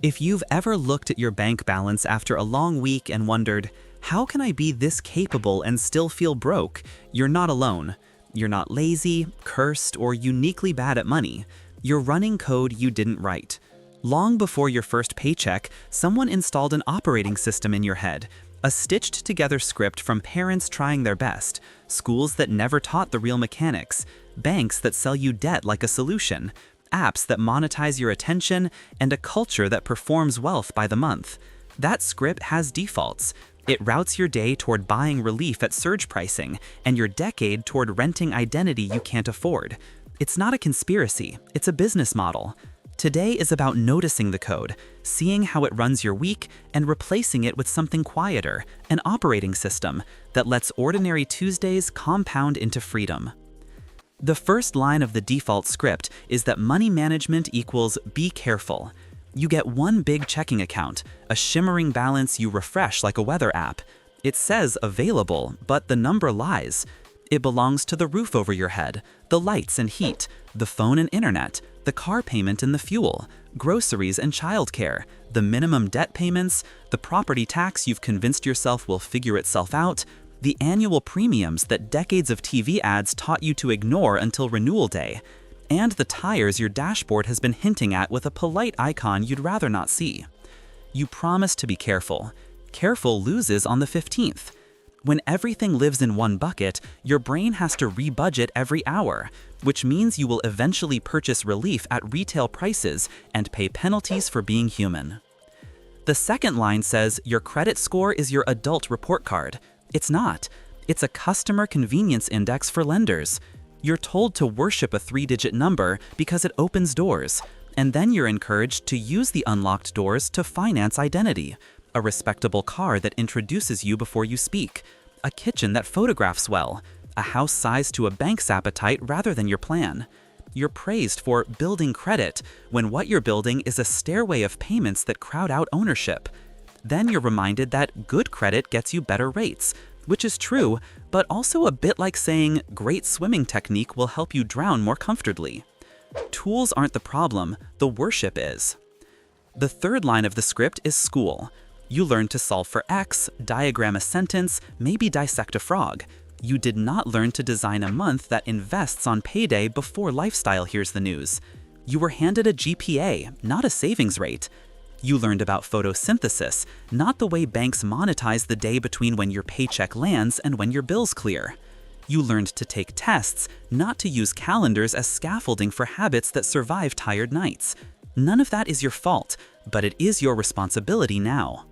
If you've ever looked at your bank balance after a long week and wondered, how can I be this capable and still feel broke? You're not alone. You're not lazy, cursed, or uniquely bad at money. You're running code you didn't write. Long before your first paycheck, someone installed an operating system in your head, a stitched-together script from parents trying their best, schools that never taught the real mechanics, banks that sell you debt like a solution, apps that monetize your attention, and a culture that performs wealth by the month. That script has defaults. It routes your day toward buying relief at surge pricing, and your decade toward renting identity you can't afford. It's not a conspiracy, it's a business model. Today is about noticing the code, seeing how it runs your week, and replacing it with something quieter, an operating system that lets ordinary Tuesdays compound into freedom. The first line of the default script is that money management equals be careful. You get one big checking account, a shimmering balance you refresh like a weather app. It says available, but the number lies. It belongs to the roof over your head, the lights and heat, the phone and internet, the car payment and the fuel, groceries and childcare, the minimum debt payments, the property tax you've convinced yourself will figure itself out, the annual premiums that decades of TV ads taught you to ignore until renewal day, and the tires your dashboard has been hinting at with a polite icon you'd rather not see. You promise to be careful. Careful loses on the 15th. When everything lives in one bucket, your brain has to rebudget every hour, which means you will eventually purchase relief at retail prices and pay penalties for being human. The second line says your credit score is your adult report card. It's not. It's a customer convenience index for lenders. You're told to worship a 3-digit number because it opens doors, and then you're encouraged to use the unlocked doors to finance identity, a respectable car that introduces you before you speak, a kitchen that photographs well, a house sized to a bank's appetite rather than your plan. You're praised for building credit when what you're building is a stairway of payments that crowd out ownership. Then you're reminded that good credit gets you better rates, which is true, but also a bit like saying great swimming technique will help you drown more comfortably. Tools aren't the problem, the worship is. The third line of the script is school. You learn to solve for X, diagram a sentence, maybe dissect a frog. You did not learn to design a month that invests on payday before lifestyle hears the news. You were handed a GPA, not a savings rate. You learned about photosynthesis, not the way banks monetize the day between when your paycheck lands and when your bills clear. You learned to take tests, not to use calendars as scaffolding for habits that survive tired nights. None of that is your fault, but it is your responsibility now.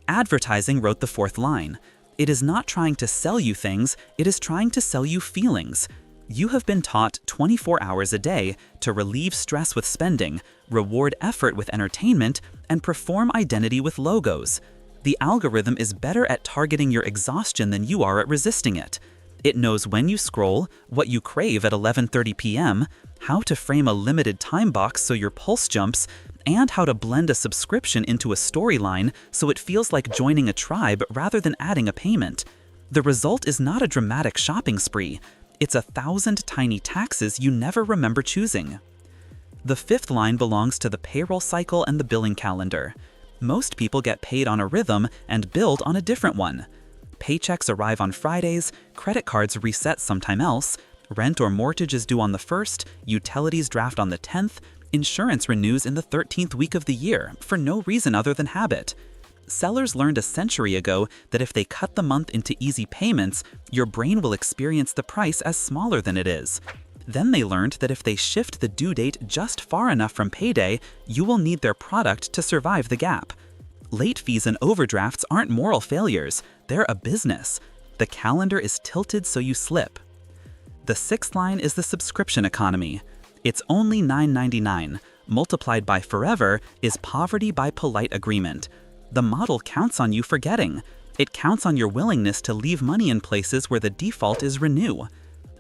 Advertising wrote the fourth line. It is not trying to sell you things, it is trying to sell you feelings. You have been taught 24 hours a day to relieve stress with spending, reward effort with entertainment, and perform identity with logos. The algorithm is better at targeting your exhaustion than you are at resisting it. It knows when you scroll, what you crave at 11:30 p.m., how to frame a limited time box so your pulse jumps, and how to blend a subscription into a storyline so it feels like joining a tribe rather than adding a payment. The result is not a dramatic shopping spree. It's 1,000 tiny taxes you never remember choosing. The fifth line belongs to the payroll cycle and the billing calendar. Most people get paid on a rhythm and billed on a different one. Paychecks arrive on Fridays, credit cards reset sometime else, rent or mortgage is due on the 1st, utilities draft on the 10th, insurance renews in the 13th week of the year for no reason other than habit. Sellers learned a century ago that if they cut the month into easy payments, your brain will experience the price as smaller than it is. Then they learned that if they shift the due date just far enough from payday, you will need their product to survive the gap. Late fees and overdrafts aren't moral failures, they're a business. The calendar is tilted so you slip. The sixth line is the subscription economy. It's only $9.99. Multiplied by forever is poverty by polite agreement. The model counts on you forgetting. It counts on your willingness to leave money in places where the default is renew.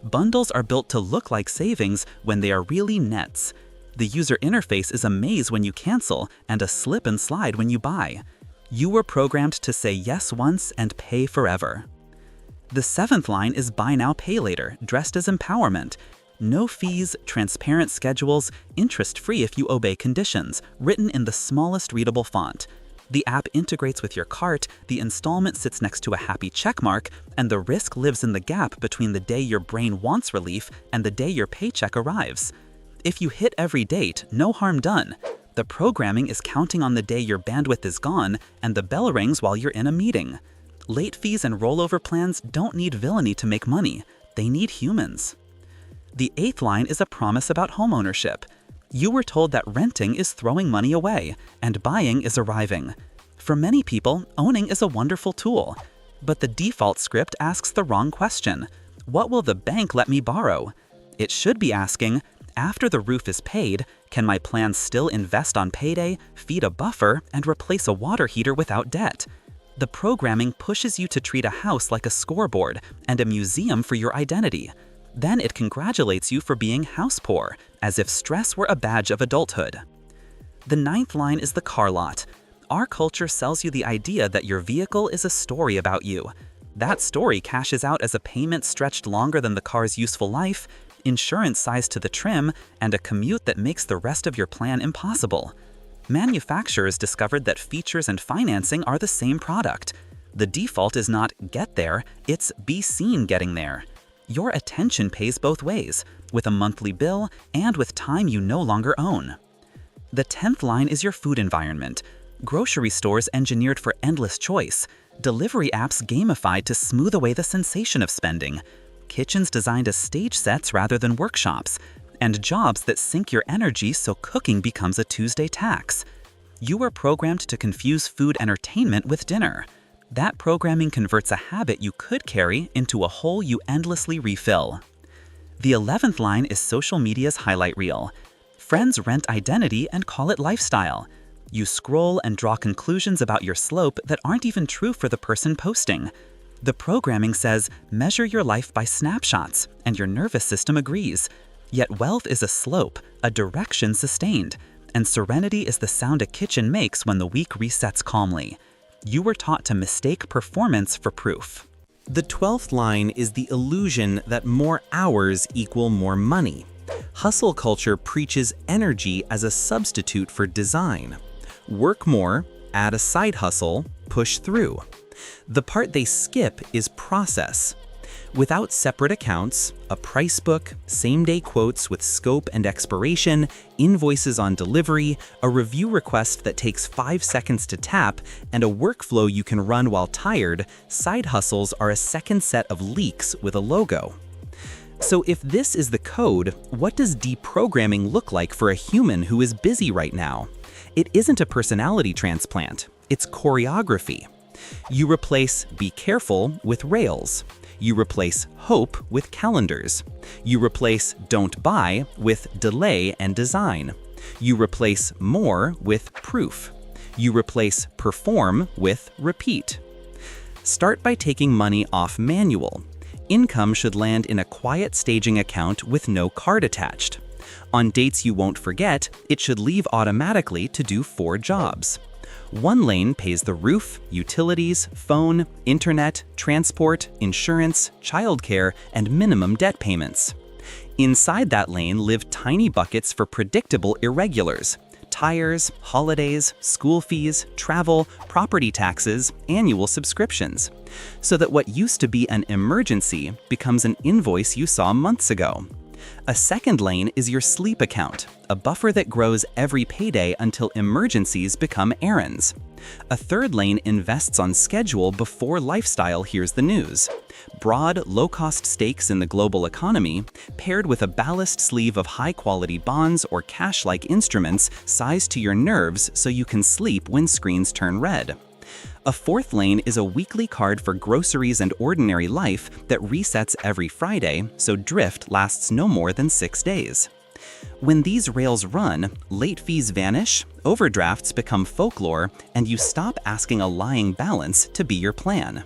Bundles are built to look like savings when they are really nets. The user interface is a maze when you cancel and a slip and slide when you buy. You were programmed to say yes once and pay forever. The seventh line is buy now, pay later, dressed as empowerment. No fees, transparent schedules, interest-free if you obey conditions, written in the smallest readable font. The app integrates with your cart, the installment sits next to a happy checkmark, and the risk lives in the gap between the day your brain wants relief and the day your paycheck arrives. If you hit every date, no harm done. The programming is counting on the day your bandwidth is gone and the bell rings while you're in a meeting. Late fees and rollover plans don't need villainy to make money. They need humans. The 8th line is a promise about homeownership. You were told that renting is throwing money away and buying is arriving. For many people, owning is a wonderful tool. But the default script asks the wrong question. What will the bank let me borrow? It should be asking, after the roof is paid, can my plan still invest on payday, feed a buffer, and replace a water heater without debt? The programming pushes you to treat a house like a scoreboard and a museum for your identity. Then it congratulates you for being house poor, as if stress were a badge of adulthood. The 9th line is the car lot. Our culture sells you the idea that your vehicle is a story about you. That story cashes out as a payment stretched longer than the car's useful life, insurance sized to the trim, and a commute that makes the rest of your plan impossible. Manufacturers discovered that features and financing are the same product. The default is not get there, it's be seen getting there. Your attention pays both ways, with a monthly bill and with time you no longer own. The 10th line is your food environment. Grocery stores engineered for endless choice. Delivery apps gamified to smooth away the sensation of spending. Kitchens designed as stage sets rather than workshops. And jobs that sink your energy so cooking becomes a Tuesday tax. You were programmed to confuse food entertainment with dinner. That programming converts a habit you could carry into a hole you endlessly refill. The 11th line is social media's highlight reel. Friends rent identity and call it lifestyle. You scroll and draw conclusions about your slope that aren't even true for the person posting. The programming says, measure your life by snapshots, and your nervous system agrees. Yet wealth is a slope, a direction sustained, and serenity is the sound a kitchen makes when the week resets calmly. You were taught to mistake performance for proof. The 12th line is the illusion that more hours equal more money. Hustle culture preaches energy as a substitute for design. Work more, add a side hustle, push through. The part they skip is process. Without separate accounts, a price book, same-day quotes with scope and expiration, invoices on delivery, a review request that takes 5 seconds to tap, and a workflow you can run while tired, side hustles are a second set of leaks with a logo. So if this is the code, what does deprogramming look like for a human who is busy right now? It isn't a personality transplant, it's choreography. You replace be careful with rails. You replace hope with calendars. You replace don't buy with delay and design. You replace more with proof. You replace perform with repeat. Start by taking money off manual. Income should land in a quiet staging account with no card attached. On dates you won't forget, it should leave automatically to do 4 jobs. One lane pays the roof, utilities, phone, internet, transport, insurance, childcare, and minimum debt payments. Inside that lane live tiny buckets for predictable irregulars: tires, holidays, school fees, travel, property taxes, annual subscriptions, so that what used to be an emergency becomes an invoice you saw months ago. A second lane is your sleep account, a buffer that grows every payday until emergencies become errands. A third lane invests on schedule before lifestyle hears the news. Broad, low-cost stakes in the global economy, paired with a ballast sleeve of high-quality bonds or cash-like instruments sized to your nerves so you can sleep when screens turn red. A fourth lane is a weekly card for groceries and ordinary life that resets every Friday, so drift lasts no more than 6 days. When these rails run, late fees vanish, overdrafts become folklore, and you stop asking a lying balance to be your plan.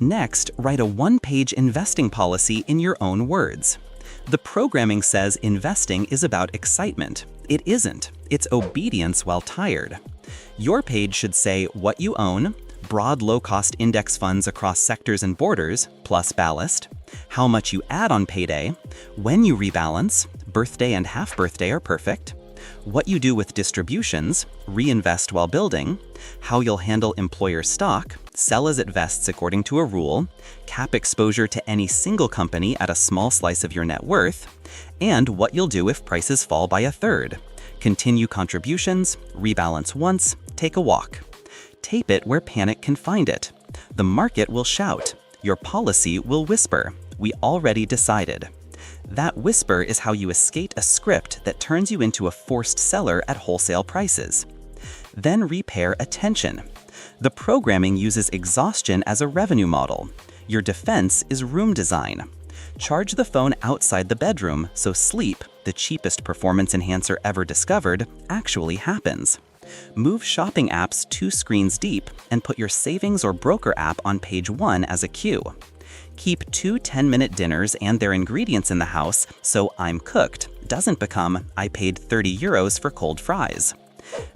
Next, write a one-page investing policy in your own words. The programming says investing is about excitement. It isn't. It's obedience while tired. Your page should say what you own, broad low-cost index funds across sectors and borders, plus ballast, how much you add on payday, when you rebalance, birthday and half birthday are perfect, what you do with distributions, reinvest while building, how you'll handle employer stock, sell as it vests according to a rule, cap exposure to any single company at a small slice of your net worth, and what you'll do if prices fall by a third. Continue contributions, rebalance once, take a walk. Tape it where panic can find it. The market will shout. Your policy will whisper. We already decided. That whisper is how you escape a script that turns you into a forced seller at wholesale prices. Then repair attention. The programming uses exhaustion as a revenue model. Your defense is room design. Charge the phone outside the bedroom so sleep, the cheapest performance enhancer ever discovered, actually happens. Move shopping apps 2 screens deep and put your savings or broker app on page 1 as a cue. Keep 2 10-minute dinners and their ingredients in the house so I'm cooked doesn't become I paid 30 euros for cold fries.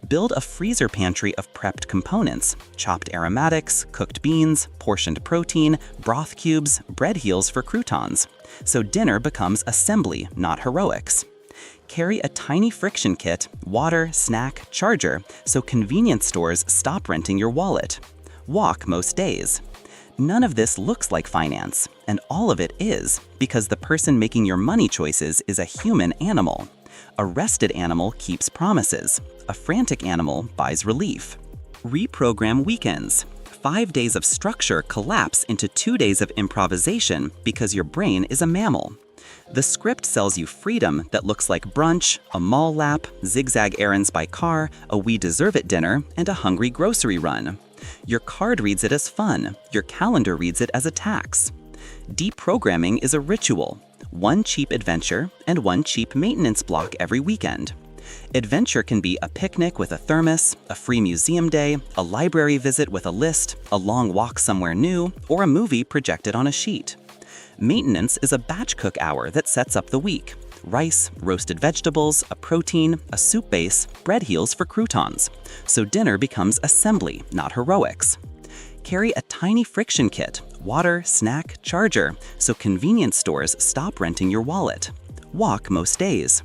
Build a freezer pantry of prepped components, chopped aromatics, cooked beans, portioned protein, broth cubes, bread heels for croutons, so dinner becomes assembly, not heroics. Carry a tiny friction kit, water, snack, charger, so convenience stores stop renting your wallet. Walk most days. None of this looks like finance, and all of it is, because the person making your money choices is a human animal. A rested animal keeps promises. A frantic animal buys relief. Reprogram weekends. 5 days of structure collapse into 2 days of improvisation because your brain is a mammal. The script sells you freedom that looks like brunch, a mall lap, zigzag errands by car, a we deserve it dinner, and a hungry grocery run. Your card reads it as fun. Your calendar reads it as a tax. Deprogramming is a ritual. 1 cheap adventure and 1 cheap maintenance block every weekend. Adventure can be a picnic with a thermos, a free museum day, a library visit with a list, a long walk somewhere new, or a movie projected on a sheet. Maintenance is a batch cook hour that sets up the week. Rice, roasted vegetables, a protein, a soup base, bread heels for croutons. So dinner becomes assembly, not heroics. Carry a tiny friction kit, water, snack, charger, so convenience stores stop renting your wallet. Walk most days.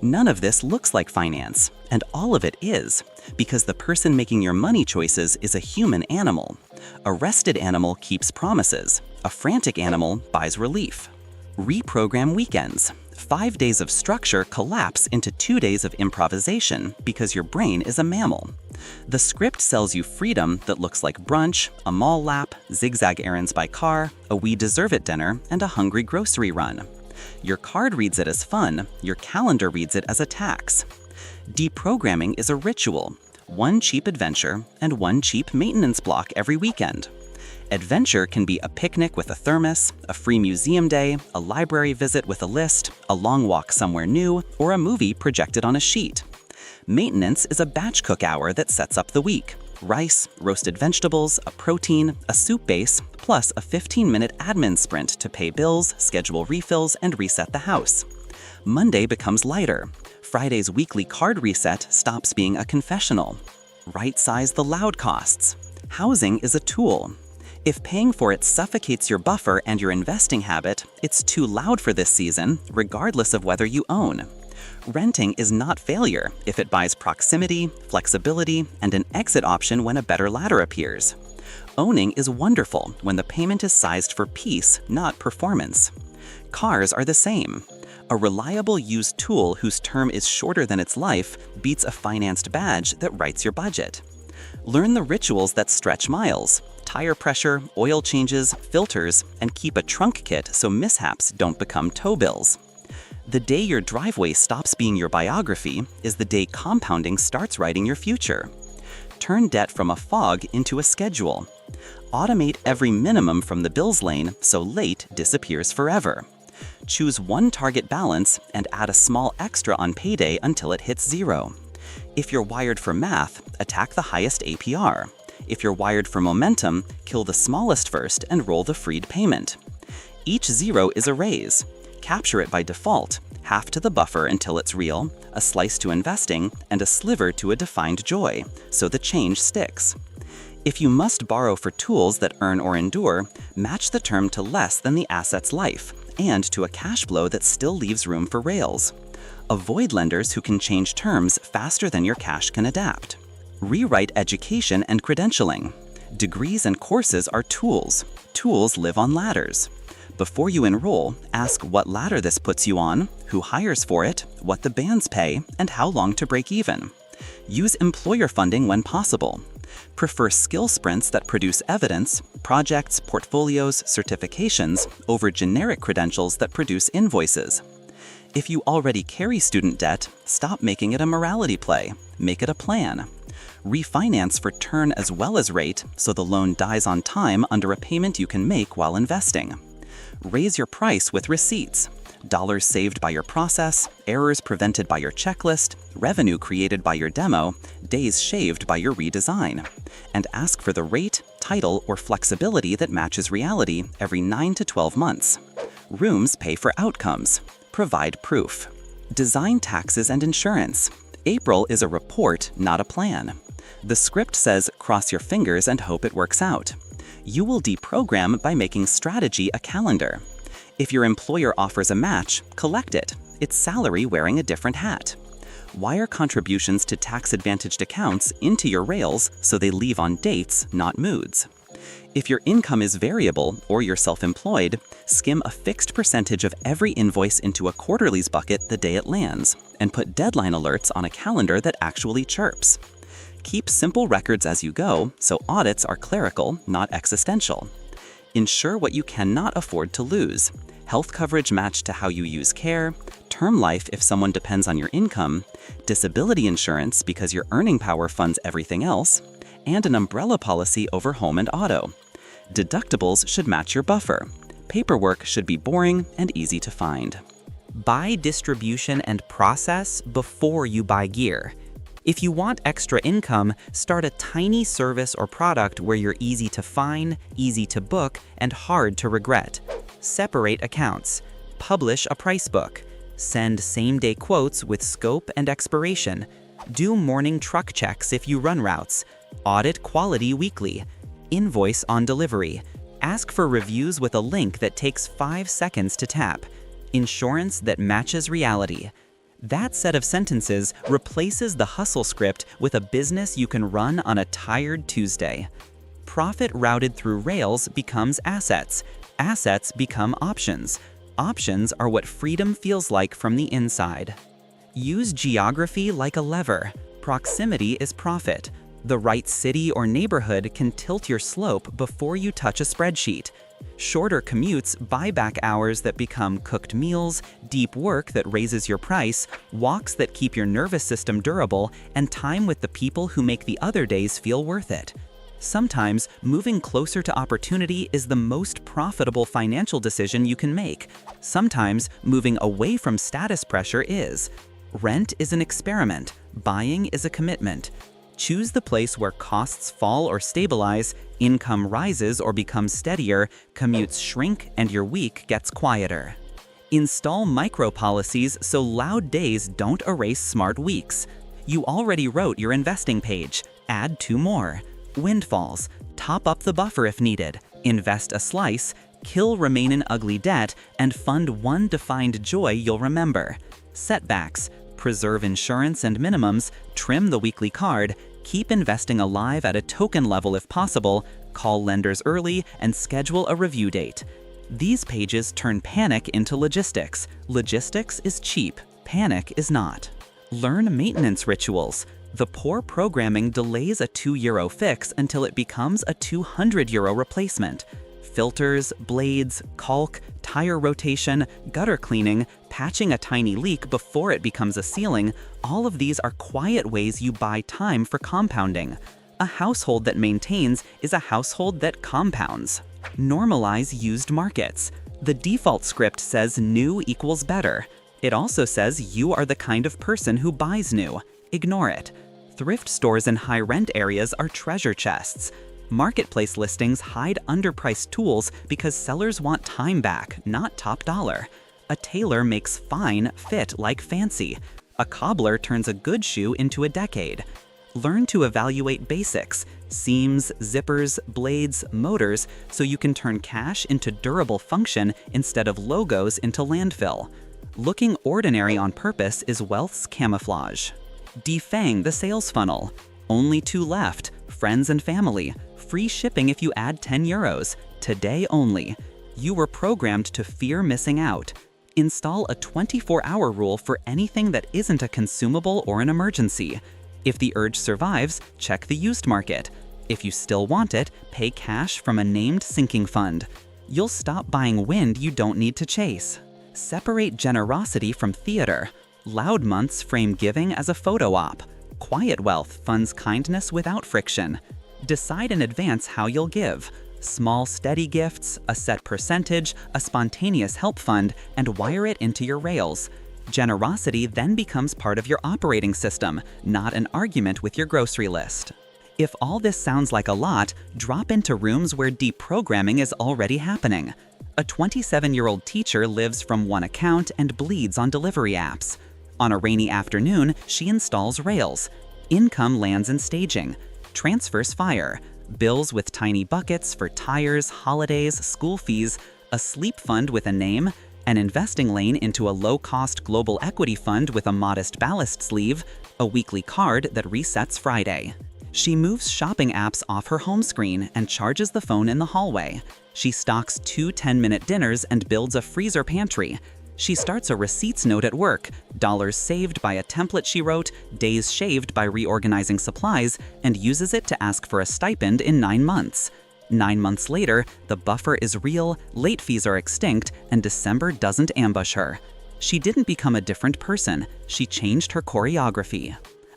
None of this looks like finance, and all of it is, because the person making your money choices is a human animal. A rested animal keeps promises. A frantic animal buys relief. Reprogram weekends. 5 days of structure collapse into 2 days of improvisation because your brain is a mammal. The script sells you freedom that looks like brunch, a mall lap, zigzag errands by car, a we deserve it dinner, and a hungry grocery run. Your card reads it as fun, your calendar reads it as a tax. Deprogramming is a ritual. 1 cheap adventure and 1 cheap maintenance block every weekend. Adventure can be a picnic with a thermos, a free museum day, a library visit with a list, a long walk somewhere new, or a movie projected on a sheet. Maintenance is a batch cook hour that sets up the week. Rice, roasted vegetables, a protein, a soup base, plus a 15-minute admin sprint to pay bills, schedule refills, and reset the house. Monday becomes lighter. Friday's weekly card reset stops being a confessional. Right-size the loud costs. Housing is a tool. If paying for it suffocates your buffer and your investing habit, it's too loud for this season, regardless of whether you own. Renting is not failure if it buys proximity, flexibility, and an exit option when a better ladder appears. Owning is wonderful when the payment is sized for peace, not performance. Cars are the same. A reliable used tool whose term is shorter than its life beats a financed badge that writes your budget. Learn the rituals that stretch miles. Tire pressure, oil changes, filters, and keep a trunk kit so mishaps don't become tow bills. The day your driveway stops being your biography is the day compounding starts writing your future. Turn debt from a fog into a schedule. Automate every minimum from the bills lane so late disappears forever. Choose 1 target balance and add a small extra on payday until it hits 0. If you're wired for math, attack the highest APR. If you're wired for momentum, kill the smallest first and roll the freed payment. Each 0 is a raise. Capture it by default, half to the buffer until it's real, a slice to investing, and a sliver to a defined joy, so the change sticks. If you must borrow for tools that earn or endure, match the term to less than the asset's life and to a cash flow that still leaves room for rails. Avoid lenders who can change terms faster than your cash can adapt. Rewrite education and credentialing. Degrees and courses are tools. Tools live on ladders. Before you enroll, ask what ladder this puts you on, who hires for it, what the bands pay, and how long to break even. Use employer funding when possible. Prefer skill sprints that produce evidence, projects, portfolios, certifications, over generic credentials that produce invoices. If you already carry student debt, stop making it a morality play. Make it a plan. Refinance for turn as well as rate so the loan dies on time under a payment you can make while investing. Raise your price with receipts. Dollars saved by your process, errors prevented by your checklist, revenue created by your demo, days shaved by your redesign. And ask for the rate, title, or flexibility that matches reality every 9 to 12 months. Rooms pay for outcomes. Provide proof. Design taxes and insurance. April is a report, not a plan. The script says cross your fingers and hope it works out. You will deprogram by making strategy a calendar. If your employer offers a match, collect it. It's salary wearing a different hat. Wire contributions to tax-advantaged accounts into your rails so they leave on dates, not moods. If your income is variable or you're self-employed, skim a fixed percentage of every invoice into a quarterlies bucket the day it lands, and put deadline alerts on a calendar that actually chirps. Keep simple records as you go, so audits are clerical, not existential. Ensure what you cannot afford to lose. Health coverage matched to how you use care, term life if someone depends on your income, disability insurance because your earning power funds everything else, and an umbrella policy over home and auto. Deductibles should match your buffer. Paperwork should be boring and easy to find. Buy distribution and process before you buy gear. If you want extra income, start a tiny service or product where you're easy to find, easy to book, and hard to regret. Separate accounts. Publish a price book. Send same-day quotes with scope and expiration. Do morning truck checks if you run routes. Audit quality weekly. Invoice on delivery. Ask for reviews with a link that takes 5 seconds to tap. Insurance that matches reality. That set of sentences replaces the hustle script with a business you can run on a tired Tuesday. Profit routed through rails becomes assets. Assets become options. Options are what freedom feels like from the inside. Use geography like a lever. Proximity is profit. The right city or neighborhood can tilt your slope before you touch a spreadsheet. Shorter commutes buy back hours that become cooked meals, deep work that raises your price, walks that keep your nervous system durable, and time with the people who make the other days feel worth it. Sometimes, moving closer to opportunity is the most profitable financial decision you can make. Sometimes, moving away from status pressure is. Rent is an experiment. Buying is a commitment. Choose the place where costs fall or stabilize, income rises or becomes steadier, commutes shrink, and your week gets quieter. Install micro-policies so loud days don't erase smart weeks. You already wrote your investing page. Add 2 more. Windfalls. Top up the buffer if needed. Invest a slice. Kill remaining ugly debt, and fund one defined joy you'll remember. Setbacks. Preserve insurance and minimums. Trim the weekly card. Keep investing alive at a token level if possible, call lenders early, and schedule a review date. These pages turn panic into logistics. Logistics is cheap, panic is not. Learn maintenance rituals. The poor programming delays a €2 fix until it becomes a €200 replacement. Filters, blades, caulk, tire rotation, gutter cleaning, patching a tiny leak before it becomes a ceiling, all of these are quiet ways you buy time for compounding. A household that maintains is a household that compounds. Normalize used markets. The default script says new equals better. It also says you are the kind of person who buys new. Ignore it. Thrift stores in high-rent areas are treasure chests. Marketplace listings hide underpriced tools because sellers want time back, not top dollar. A tailor makes fine fit like fancy. A cobbler turns a good shoe into a decade. Learn to evaluate basics, seams, zippers, blades, motors, so you can turn cash into durable function instead of logos into landfill. Looking ordinary on purpose is wealth's camouflage. Defang the sales funnel. Only 2 left, friends and family. Free shipping if you add 10 euros. Today only. You were programmed to fear missing out. Install a 24-hour rule for anything that isn't a consumable or an emergency. If the urge survives, check the used market. If you still want it, pay cash from a named sinking fund. You'll stop buying wind you don't need to chase. Separate generosity from theater. Loud months frame giving as a photo op. Quiet wealth funds kindness without friction. Decide in advance how you'll give. Small, steady gifts, a set percentage, a spontaneous help fund, and wire it into your rails. Generosity then becomes part of your operating system, not an argument with your grocery list. If all this sounds like a lot, drop into rooms where deprogramming is already happening. A 27-year-old teacher lives from one account and bleeds on delivery apps. On a rainy afternoon, she installs Rails. Income lands in staging. Transfers fire. Bills with tiny buckets for tires, holidays, school fees, a sleep fund with a name, an investing lane into a low-cost global equity fund with a modest ballast sleeve, a weekly card that resets Friday. She moves shopping apps off her home screen and charges the phone in the hallway. She stocks 2 10-minute dinners and builds a freezer pantry. She starts a receipts note at work, dollars saved by a template she wrote, days shaved by reorganizing supplies, and uses it to ask for a stipend in 9 months. 9 months later, the buffer is real, late fees are extinct, and December doesn't ambush her. She didn't become a different person, she changed her choreography.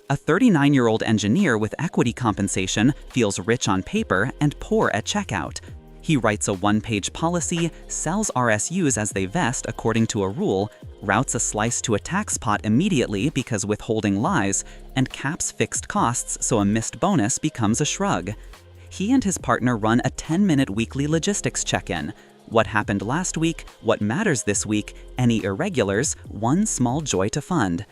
A 39-year-old engineer with equity compensation feels rich on paper and poor at checkout. He writes a 1-page policy, sells RSUs as they vest according to a rule, routes a slice to a tax pot immediately because withholding lies, and caps fixed costs so a missed bonus becomes a shrug. He and his partner run a 10-minute weekly logistics check-in. What happened last week, what matters this week, any irregulars, one small joy to fund.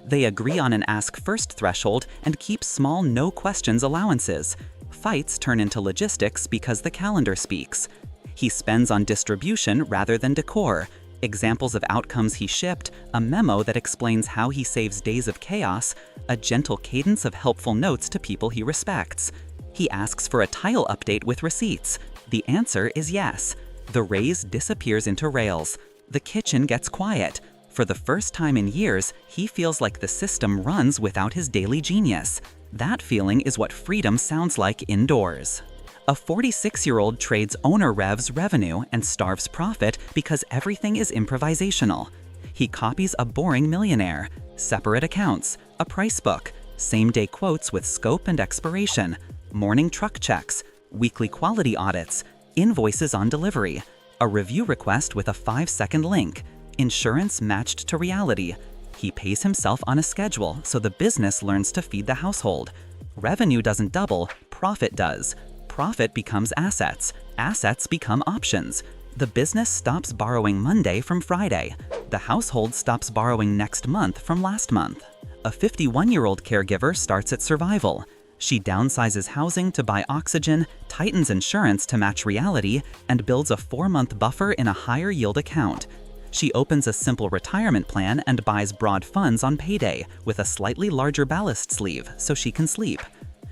They agree on an ask first threshold and keep small no questions allowances. Fights turn into logistics because the calendar speaks. He spends on distribution rather than decor. Examples of outcomes he shipped, a memo that explains how he saves days of chaos, a gentle cadence of helpful notes to people he respects. He asks for a tile update with receipts. The answer is yes. The raise disappears into Rails. The kitchen gets quiet. For the first time in years, he feels like the system runs without his daily genius. That feeling is what freedom sounds like indoors. A 46-year-old trades owner revs revenue and starves profit because everything is improvisational. He copies a boring millionaire, separate accounts, a price book, same-day quotes with scope and expiration, morning truck checks, weekly quality audits, invoices on delivery, a review request with a 5-second link, insurance matched to reality. He pays himself on a schedule so the business learns to feed the household. Revenue doesn't double, profit does. Profit becomes assets. Assets become options. The business stops borrowing Monday from Friday. The household stops borrowing next month from last month. A 51-year-old caregiver starts at survival. She downsizes housing to buy oxygen, tightens insurance to match reality, and builds a 4-month buffer in a higher yield account. She opens a simple retirement plan and buys broad funds on payday with a slightly larger ballast sleeve so she can sleep.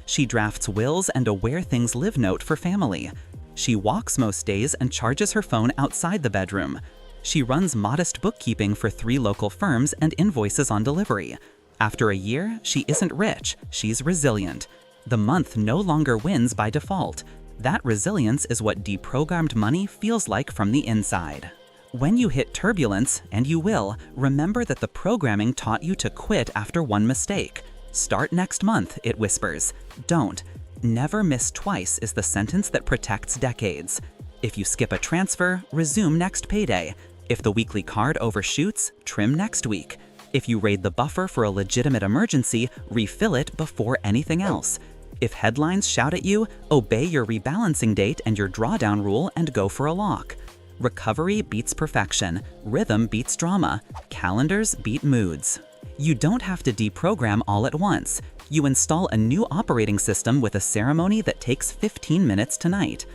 She drafts wills and a where things live note for family. She walks most days and charges her phone outside the bedroom. She runs modest bookkeeping for 3 local firms and invoices on delivery. After a year, she isn't rich, she's resilient. The month no longer wins by default. That resilience is what deprogrammed money feels like from the inside. When you hit turbulence, and you will, remember that the programming taught you to quit after one mistake. Start next month, it whispers. Don't. Never miss twice is the sentence that protects decades. If you skip a transfer, resume next payday. If the weekly card overshoots, trim next week. If you raid the buffer for a legitimate emergency, refill it before anything else. If headlines shout at you, obey your rebalancing date and your drawdown rule and go for a lock. Recovery beats perfection, rhythm beats drama, calendars beat moods. You don't have to deprogram all at once. You install a new operating system with a ceremony that takes 15 minutes tonight.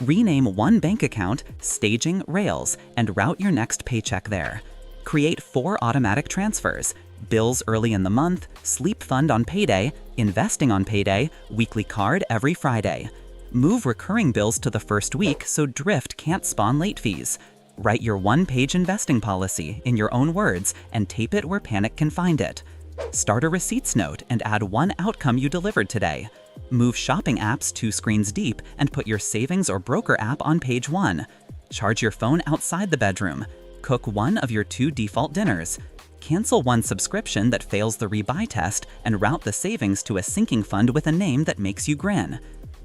Rename one bank account, Staging Rails, and route your next paycheck there. Create 4 automatic transfers: bills early in the month, sleep fund on payday, investing on payday, weekly card every Friday. Move recurring bills to the first week so drift can't spawn late fees. Write your one-page investing policy in your own words and tape it where panic can find it. Start a receipts note and add one outcome you delivered today. Move shopping apps 2 screens deep and put your savings or broker app on page 1. Charge your phone outside the bedroom. Cook one of your 2 default dinners. Cancel one subscription that fails the rebuy test and route the savings to a sinking fund with a name that makes you grin.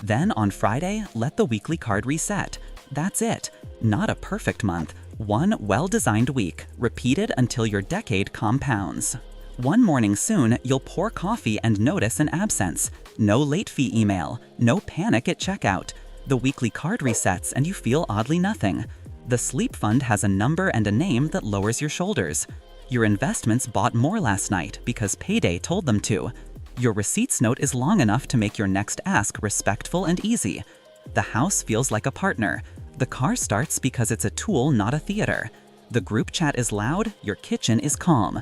Then on Friday, let the weekly card reset. That's it. Not a perfect month, one well-designed week, repeated until your decade compounds. One morning soon, you'll pour coffee and notice an absence. No late fee email, no panic at checkout. The weekly card resets and you feel oddly nothing. The sleep fund has a number and a name that lowers your shoulders. Your investments bought more last night because payday told them to. Your receipts note is long enough to make your next ask respectful and easy. The house feels like a partner. The car starts because it's a tool, not a theater. The group chat is loud, your kitchen is calm.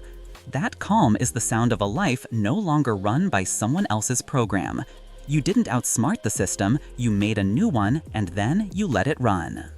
That calm is the sound of a life no longer run by someone else's program. You didn't outsmart the system, you made a new one, and then you let it run.